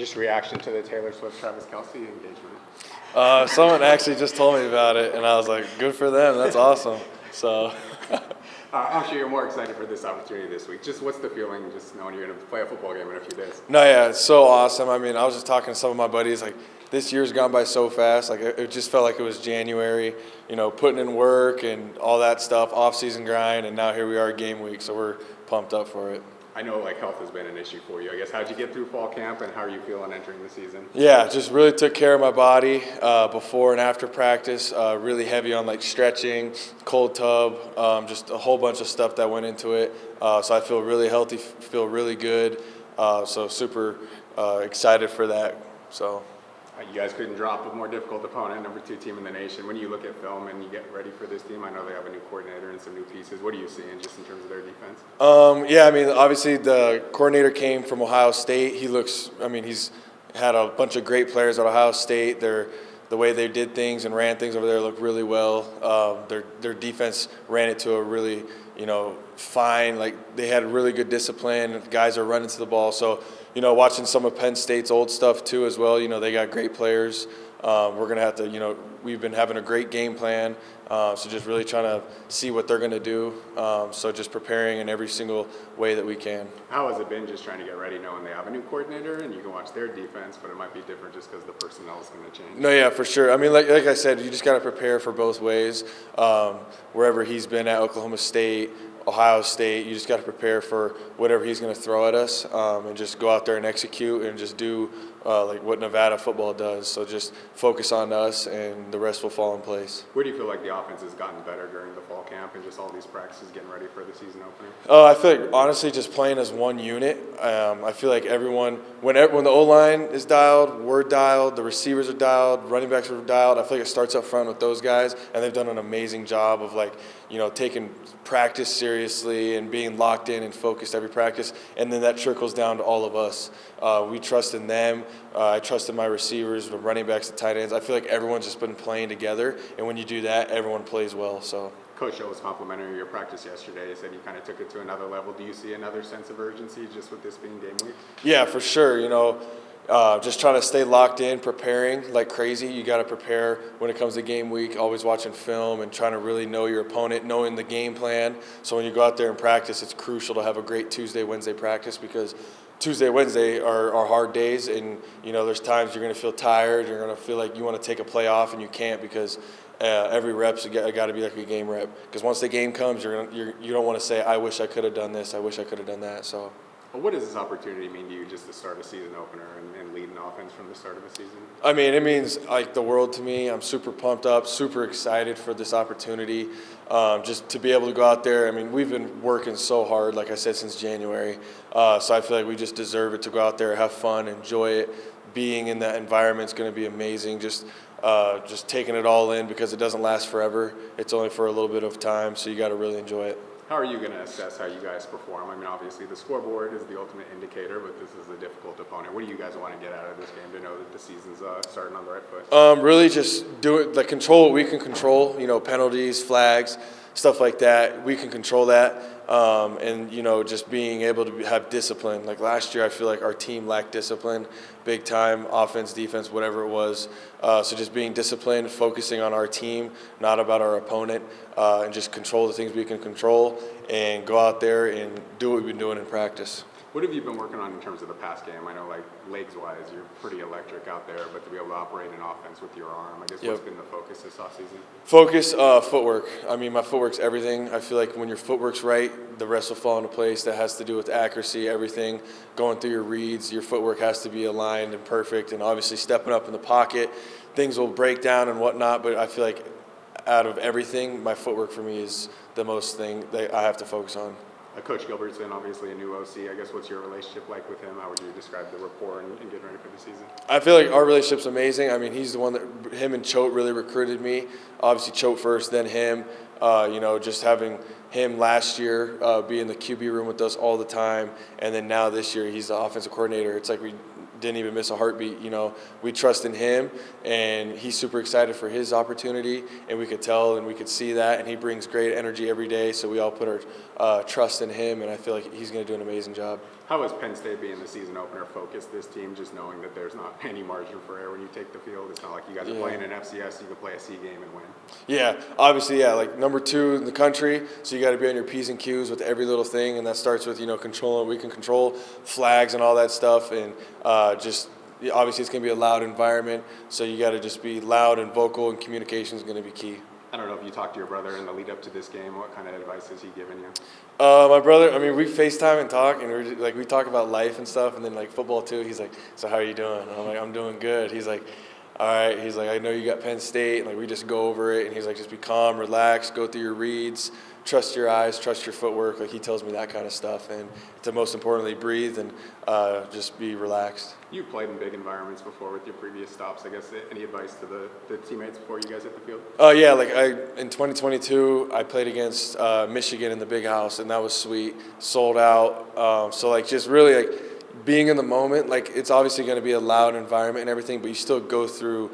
Just reaction to the Taylor Swift Travis Kelce engagement. Someone actually just told me about it, and I was like, good for them. That's awesome. So. I'm sure you're more excited for this opportunity this week. Just what's the feeling just knowing you're going to play a football game in a few days? No, yeah, it's so awesome. I mean, I was just talking to some of my buddies, like, this year's gone by so fast. Like, it just felt like it was January, putting in work and all that stuff, off-season grind, and now here we are game week, so we're pumped up for it. I know health has been an issue for you. I guess how'd you get through fall camp and how are you feeling entering the season? Yeah, just really took care of my body before and after practice. Really heavy on stretching, cold tub, just a whole bunch of stuff that went into it. So I feel really healthy, feel really good. So super excited for that. So. You guys couldn't drop a more difficult opponent, number 2 team in the nation. When you look at film and you get ready for this team, I know they have a new coordinator and some new pieces. What are you seeing just in terms of their defense? Yeah, I mean, obviously the coordinator came from Ohio State. He's had a bunch of great players at Ohio State. The way they did things and ran things over there looked really well. Their defense ran it to a really, fine. They had really good discipline. Guys are running to the ball. So, watching some of Penn State's old stuff too as well. They got great players. We're going to have to, we've been having a great game plan. So just really trying to see what they're going to do. So just preparing in every single way that we can. How has it been just trying to get ready knowing they have a new coordinator and you can watch their defense, but it might be different just because the personnel is going to change? No, yeah, for sure. I mean, like I said, you just got to prepare for both ways. Wherever he's been at, Oklahoma State, Ohio State, you just got to prepare for whatever he's going to throw at us and just go out there and execute and just do what Nevada football does. So just focus on us and the rest will fall in place. Where do you feel like the offense has gotten better during the fall camp and just all these practices getting ready for the season opener? I feel like, honestly, just playing as one unit. I feel like everyone, when the O-line is dialed, we're dialed, the receivers are dialed, running backs are dialed. I feel like it starts up front with those guys, and they've done an amazing job of, taking practice seriously and being locked in and focused every practice, and then that trickles down to all of us. We trust in them. I trust in my receivers, the running backs, the tight ends. I feel like everyone's just been playing together, and when you do that, everyone plays well. So. Coach was complimentary of your practice yesterday. He said you kind of took it to another level. Do you see another sense of urgency just with this being game week? Yeah, for sure. Just trying to stay locked in, preparing like crazy. You got to prepare when it comes to game week, always watching film and trying to really know your opponent, knowing the game plan. So when you go out there and practice, it's crucial to have a great Tuesday, Wednesday practice because Tuesday, Wednesday are hard days, and there's times you're going to feel tired. You're going to feel like you want to take a play off, and you can't because every rep's got to be like a game rep. Because once the game comes, you don't want to say, "I wish I could have done this. I wish I could have done that." So. Well, what does this opportunity mean to you just to start a season opener and lead an offense from the start of a season? I mean, it means the world to me. I'm super pumped up, super excited for this opportunity. Just to be able to go out there. I mean, we've been working so hard, like I said, since January. So I feel like we just deserve it to go out there, have fun, enjoy it. Being in that environment is going to be amazing. Just taking it all in because it doesn't last forever. It's only for a little bit of time, so you got to really enjoy it. How are you going to assess how you guys perform? I mean, obviously the scoreboard is the ultimate indicator, but this is a difficult opponent. What do you guys want to get out of this game to know that the season's starting on the right foot? Really just do it, control what we can control, penalties, flags, stuff like that. We can control that. And just being able to have discipline. Like last year, I feel like our team lacked discipline, big time, offense, defense, whatever it was. So just being disciplined, focusing on our team, not about our opponent, and just control the things we can control and go out there and do what we've been doing in practice. What have you been working on in terms of the pass game? I know, legs-wise, you're pretty electric out there, but to be able to operate an offense with your arm, I guess what's been the focus this offseason? Focus, footwork. I mean, my footwork's everything. I feel like when your footwork's right, the rest will fall into place. That has to do with accuracy, everything. Going through your reads, your footwork has to be aligned and perfect, and obviously stepping up in the pocket. Things will break down and whatnot, but I feel like out of everything, my footwork for me is the most thing that I have to focus on. Coach Gilbertson, obviously a new OC. I guess what's your relationship like with him? How would you describe the rapport and getting ready for the season? I feel like our relationship's amazing. I mean, he's the one that him and Choate really recruited me. Obviously, Choate first, then him. Just having him last year be in the QB room with us all the time, and then now this year he's the offensive coordinator. It's like we didn't even miss a heartbeat. We trust in him, and he's super excited for his opportunity, and we could tell and we could see that, and he brings great energy every day, so we all put our trust in him, and I feel like he's going to do an amazing job. How is Penn State being the season opener focused this team, just knowing that there's not any margin for error when you take the field? It's not like you guys are playing an FCS, you can play a C game and win. Yeah, obviously, yeah, like number 2 in the country, so you got to be on your P's and Q's with every little thing, and that starts with, controlling, we can control flags and all that stuff, and obviously it's going to be a loud environment, so you got to just be loud and vocal, and communication is going to be key. I don't know if you talked to your brother in the lead up to this game. What kind of advice has he given you? My brother, I mean, we FaceTime and talk, and we talk about life and stuff, and then like football too. He's like, "So how are you doing?" And I'm like, "I'm doing good." He's like, "All right." He's like, "I know you got Penn State," and like we just go over it, and he's like, "Just be calm, relax, go through your reads, trust your eyes, trust your footwork." Like he tells me that kind of stuff, and to most importantly, breathe and just be relaxed. You've played in big environments before with your previous stops. I guess any advice to the teammates before you guys hit the field? Yeah, like in 2022, I played against Michigan in the Big House, and that was sweet, sold out. So like just really like being in the moment, like it's obviously going to be a loud environment and everything, but you still go through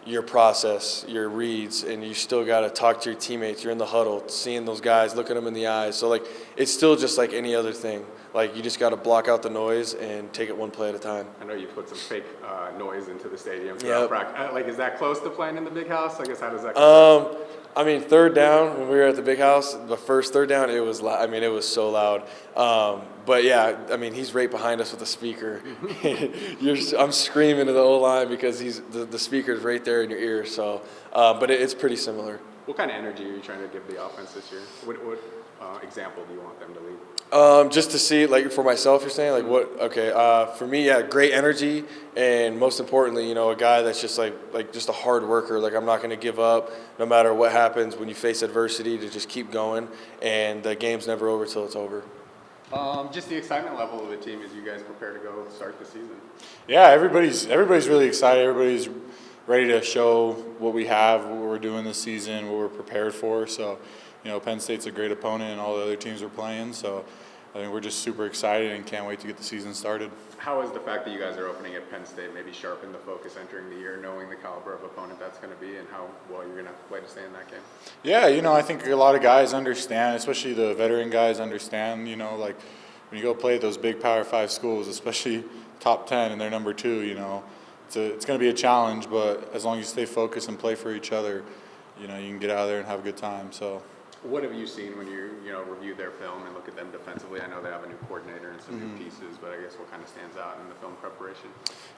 your process, your reads, and you still got to talk to your teammates. You're in the huddle, seeing those guys, looking them in the eyes. So like it's still just like any other thing. Like you just got to block out the noise and take it one play at a time. I know you put some fake noise into the stadium. Yep. Like, is that close to playing in the Big House? I guess how does that go? I mean, third down when we were at the Big House, the first third down, it was loud. I mean, it was so loud. But yeah, I mean, he's right behind us with the speaker. I'm screaming to the O-line because the speaker's right there in your ear. So, but it's pretty similar. What kind of energy are you trying to give the offense this year? What example do you want them to lead? Just to see, like for myself, you're saying, like what? Okay, for me, yeah, great energy, and most importantly, a guy that's just like just a hard worker. Like I'm not going to give up, no matter what happens. When you face adversity, to just keep going, and the game's never over till it's over. Just the excitement level of the team as you guys prepare to go start the season. Yeah, everybody's really excited. Everybody's ready to show what we have, what we're doing this season, what we're prepared for. So, Penn State's a great opponent, and all the other teams are playing. So, I think we're just super excited and can't wait to get the season started. How has the fact that you guys are opening at Penn State maybe sharpened the focus entering the year, knowing the caliber of opponent that's going to be and how well you're going to have to play to stay in that game? Yeah, I think a lot of guys understand, especially the veteran guys understand, like when you go play at those big Power 5 schools, especially top 10 and they're number 2, it's going to be a challenge, but as long as you stay focused and play for each other, you can get out of there and have a good time. So. What have you seen when you review their film and look at them defensively? I know they have a new coordinator and some new pieces, but I guess what kind of stands out in the film preparation?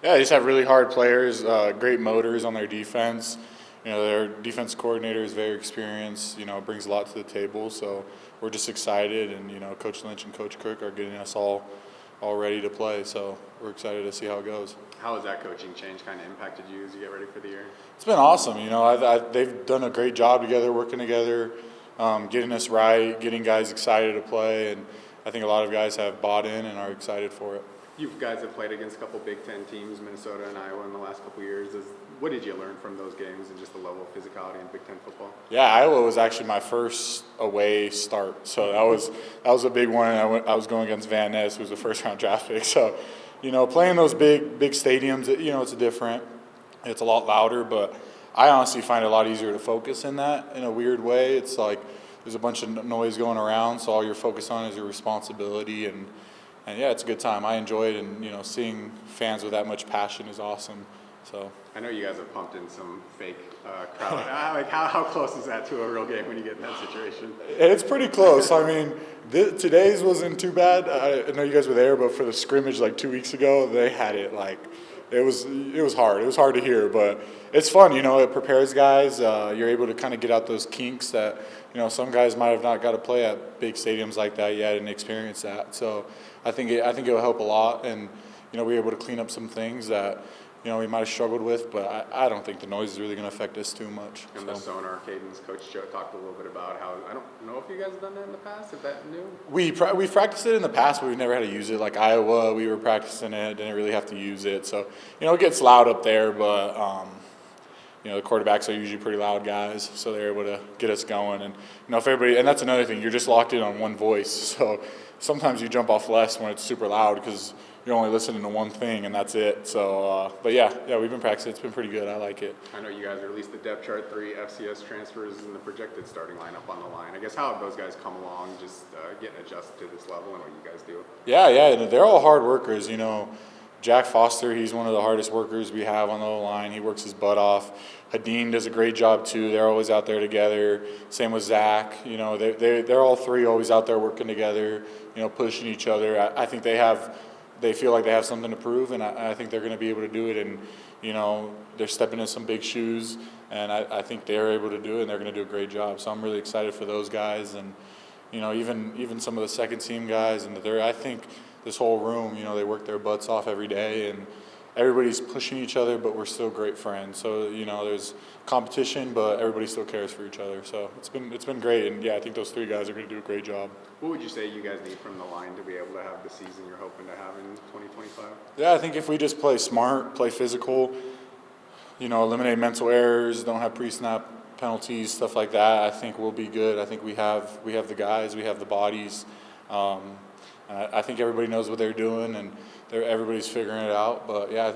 Yeah, they just have really hard players, great motors on their defense. Their defense coordinator is very experienced, brings a lot to the table. So we're just excited, and, Coach Lynch and Coach Cook are getting us all ready to play. So we're excited to see how it goes. How has that coaching change kind of impacted you as you get ready for the year? It's been awesome. They've done a great job together, working together. Getting us right, getting guys excited to play, and I think a lot of guys have bought in and are excited for it. You guys have played against a couple Big Ten teams, Minnesota and Iowa, in the last couple of years. What did you learn from those games and just the level of physicality in Big Ten football? Yeah, Iowa was actually my first away start, so that was a big one. I was going against Van Ness, who was a first-round draft pick. So, playing those big stadiums, it's different. It's a lot louder, but I honestly find it a lot easier to focus in that in a weird way. It's like there's a bunch of noise going around, so all you're focused on is your responsibility. And yeah, it's a good time. I enjoy it, and seeing fans with that much passion is awesome. So I know you guys have pumped in some fake crowd. Like how close is that to a real game when you get in that situation? It's pretty close. I mean, today's wasn't too bad. I know you guys were there, but for the scrimmage like 2 weeks ago, they had it like. It was hard. It was hard to hear, but it's fun. It prepares guys. You're able to kind of get out those kinks that some guys might have not got to play at big stadiums like that yet and experience that. So I think it'll help a lot, and we're able to clean up some things that we might have struggled with, but I don't think the noise is really going to affect us too much. And the sonar cadence, Coach Joe talked a little bit about how, I don't know if you guys have done that in the past, is that new? We've practiced it in the past, but we've never had to use it. Like Iowa, we were practicing it, didn't really have to use it. So, it gets loud up there, but, the quarterbacks are usually pretty loud guys, so they're able to get us going. And if everybody, and that's another thing, you're just locked in on one voice. So sometimes you jump off less when it's super loud because you're only listening to one thing and that's it. So, but yeah, we've been practicing. It's been pretty good. I like it. I know you guys released the depth chart, 3 FCS transfers and the projected starting lineup on the line. I guess how have those guys come along, just getting adjusted to this level and what you guys do? Yeah, they're all hard workers. Jack Foster, he's one of the hardest workers we have on the line. He works his butt off. Hadeen does a great job too. They're always out there together. Same with Zach. They're all 3 always out there working together. Pushing each other. I think they feel like they have something to prove, and I think they're going to be able to do it. And they're stepping in some big shoes, and I think they're able to do it, and they're going to do a great job. So I'm really excited for those guys, and even some of the second team guys, and I think this whole room, they work their butts off every day, and everybody's pushing each other, but we're still great friends. So there's competition, but everybody still cares for each other. So it's been great, and I think those 3 guys are going to do a great job. What would you say you guys need from the line to be able to have the season you're hoping to have in 2025? Yeah, I think if we just play smart, play physical, eliminate mental errors, don't have pre-snap penalties, stuff like that, I think we'll be good. I think we have the guys, we have the bodies. I think everybody knows what they're doing, and everybody's figuring it out. But I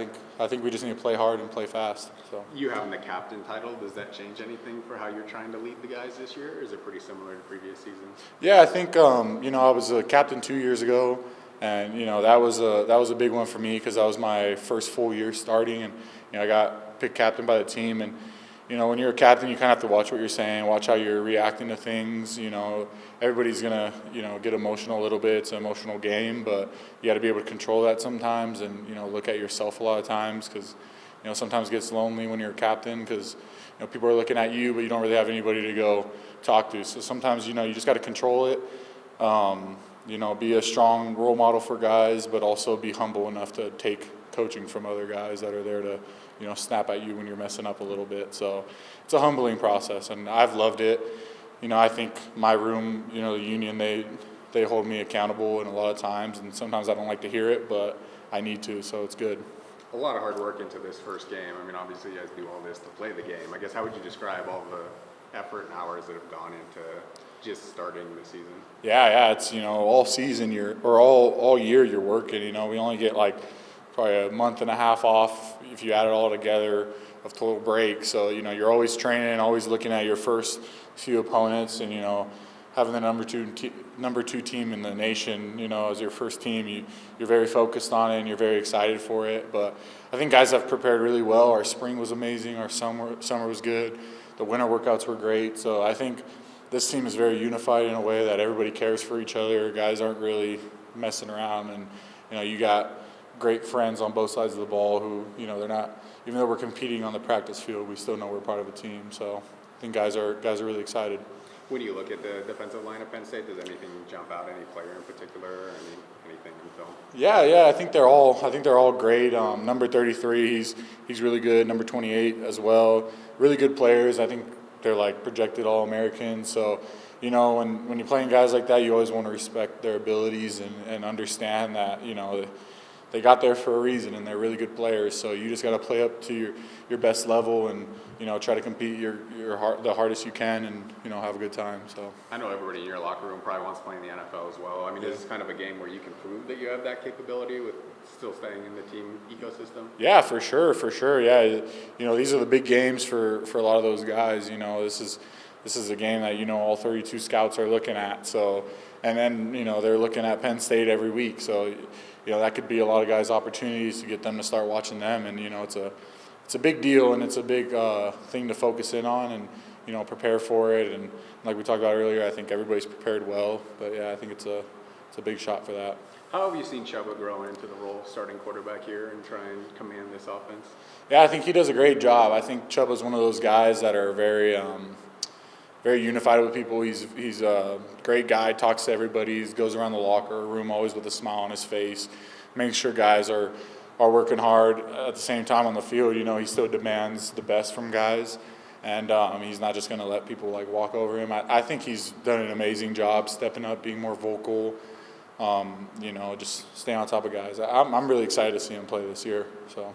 think we just need to play hard and play fast. So you having the captain title, does that change anything for how you're trying to lead the guys this year, or is it pretty similar to previous seasons? Yeah, I think I was a captain 2 years ago, and that was a big one for me because that was my first full year starting, and I got picked captain by the team. And when you're a captain, you kind of have to watch what you're saying, watch how you're reacting to things. Everybody's gonna get emotional a little bit. It's an emotional game, but you got to be able to control that sometimes, and look at yourself a lot of times because sometimes it gets lonely when you're a captain because people are looking at you, but you don't really have anybody to go talk to. So sometimes you just got to control it. Be a strong role model for guys, but also be humble enough to take coaching from other guys that are there to snap at you when you're messing up a little bit. So it's a humbling process, and I've loved it. I think my room, the union, they hold me accountable in a lot of times, and sometimes I don't like to hear it, but I need to, so it's good. A lot of hard work into this first game. I mean, obviously you guys do all this to play the game. I guess how would you describe all the effort and hours that have gone into just starting the season? Yeah, it's all season all year you're working. We only get probably a month and a half off if you add it all together of total break. So you're always training, always looking at your first few opponents, and having the number two team in the nation, as your first team, you're very focused on it and you're very excited for it. But I think guys have prepared really well. Our spring was amazing. Our summer was good. The winter workouts were great. So I think this team is very unified in a way that everybody cares for each other. Guys aren't really messing around, and you got great friends on both sides of the ball who they're not. Even though we're competing on the practice field, we still know we're part of a team. So I think guys are really excited. When you look at the defensive line of Penn State, does anything jump out? Any player in particular, or anything in film? Yeah. I think they're all great. Number 33, he's really good. Number 28 as well. Really good players. I think they're projected All-Americans. So when you're playing guys like that, you always want to respect their abilities and understand that they got there for a reason, and they're really good players. So you just got to play up to your best level and try to compete the hardest you can, and have a good time. So I know everybody in your locker room probably wants to play in the NFL as well. I mean, is this kind of a game where you can prove that you have that capability with still staying in the team ecosystem? Yeah, for sure. Yeah, these are the big games for a lot of those guys. This is a game that all 32 scouts are looking at. So, and then they're looking at Penn State every week. So that could be a lot of guys' opportunities to get them to start watching them. And it's a big deal, and it's a big thing to focus in on and prepare for it. And like we talked about earlier, I think everybody's prepared well. But yeah, I think it's a big shot for that. How have you seen Chubba grow into the role of starting quarterback here and try and command this offense? Yeah, I think he does a great job. I think Chubba's one of those guys that are very unified with people. He's a great guy, talks to everybody, goes around the locker room always with a smile on his face, makes sure guys are working hard. At the same time on the field, he still demands the best from guys, and he's not just going to let people walk over him. I think he's done an amazing job stepping up, being more vocal, just staying on top of guys. I'm really excited to see him play this year. So.